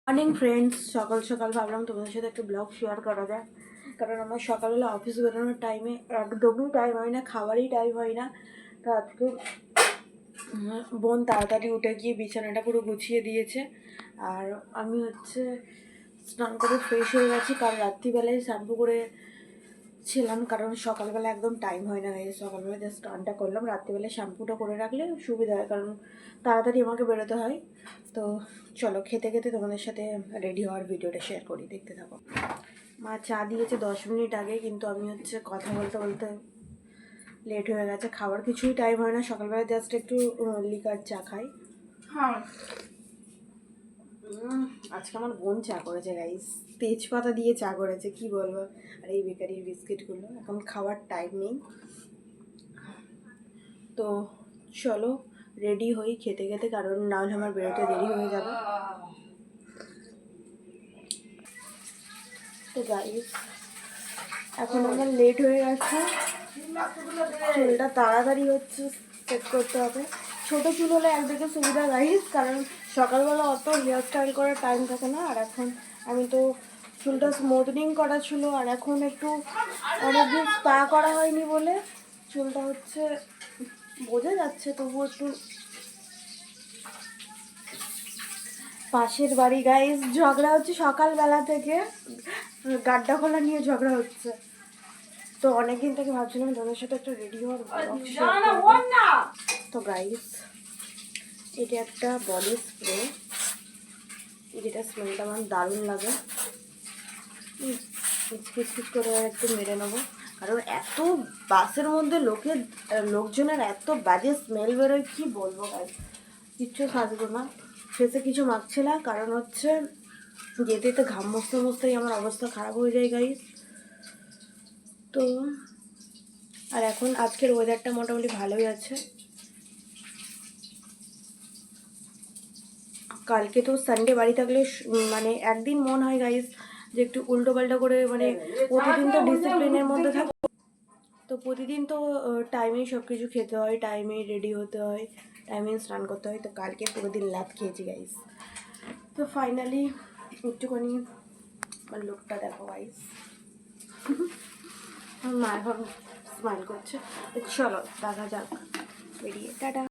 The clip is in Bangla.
মর্নিং ফ্রেন্ডস, সকাল সকাল ভাবলাম তোমাদের সাথে একটু ব্লগ শেয়ার করা যায়। কারণ আমার সকালবেলা অফিস বেরোনোর টাইমে একদমই টাইম হয় না, খাবারই টাইম হয় না। তো আজকে বোন তাড়াতাড়ি উঠে গিয়ে বিছানাটা পুরো গুছিয়ে দিয়েছে। আর আমি স্নান করে ফ্রেশ হয়ে গেছি। কারণ রাত্রিবেলায় শ্যাম্পু করে ছিলাম, কারণ সকালবেলা একদম টাইম হয় না। সকালবেলা জাস্ট স্নানটা করলাম, রাত্রিবেলায় শ্যাম্পুটা করে রাখলে সুবিধা হয়, কারণ তাড়াতাড়ি আমাকে বেরোতে হয়। তো চলো খেতে খেতে তোমাদের সাথে রেডি হওয়ার ভিডিওটা শেয়ার করি, দেখতে থাকো। মা চা দিয়েছে 10 মিনিট আগে, কিন্তু আমি কথা বলতে বলতে লেট হয়ে গেছে। খাবার কিছুই টাইম হয় না, সকালবেলা জাস্ট একটু লিকার চা খাই। হ্যাঁ, আজকে আমার বোন চা করেছে গাইস, তেজপাতা দিয়ে চা করেছে, কি বলবো। আর এই বেকারির বিস্কিটগুলো, এখন খাওয়ার টাইম নেই। তো চলো রেডি হই খেতে খেতে, কারণ নাহলে আমার বেরোতে দেরি হয়ে যাবে। তো গাইস এখন আমার লেট হয়ে গেছে, চুলটা তাড়াতাড়ি সেট করতে হবে। ছোটো চুল হলে একদিকে সুবিধা গাইস, কারণ সকালবেলা অত হেয়ার স্টাইল করার টাইম থাকে না। আর এখন আমি তো চুলটা স্মুথনিং করা ছিল, আর এখন একটু অনেকদিন স্পা করা হয়নি বলে চুলটা বোঝা যাচ্ছে, তবু একটু। পাশের বাড়ি গাইস ঝগড়া হচ্ছে সকালবেলা থেকে, গাড্ডা খোলা নিয়ে ঝগড়া হচ্ছে। তো অনেকদিন থেকে ভাবছিলাম তোমাদের সাথে একটা রেডি হওয়ার ব্লগ। তো গাইস এটা একটা বডি স্প্রে, যেটা স্মেলটা আমার দারুণ লাগে। কিচকিচ করে একটু মেরে নেবো, কারণ এত বাসের মধ্যে লোকজনের এত বাজে স্মেল বেরোয়, কি বলবো গাইস। কিচ্ছু সাজবো না, ফেসে কিছু মাখছে না, কারণ যেতে যেতে ঘাম মস্তে মস্তেই আমার অবস্থা খারাপ হয়ে যায় গাইস। তো আর এখন আজকের ওয়েদারটা মোটামুটি ভালোই আছে। কালকে তো সানডে বাড়ি থাকলে মানে একদিন মন হয় গাইস যে একটু উল্টো পাল্টা করে, মানে প্রতিদিন তো ডিসিপ্লিনের মধ্যে থাকো, তো প্রতিদিন তো টাইমেই সব কিছু খেতে হয়, টাইমেই রেডি হতে হয়, টাইমেই স্নান করতে হয়। তো কালকে পুরো দিন লাত খেয়েছি গাইস। তো ফাইনালি একটুখানি আমার লুকটা দেখো গাইস। মা এখন স্মাইল করছে। চলো দেখা যাক বেরিয়ে, টাটা।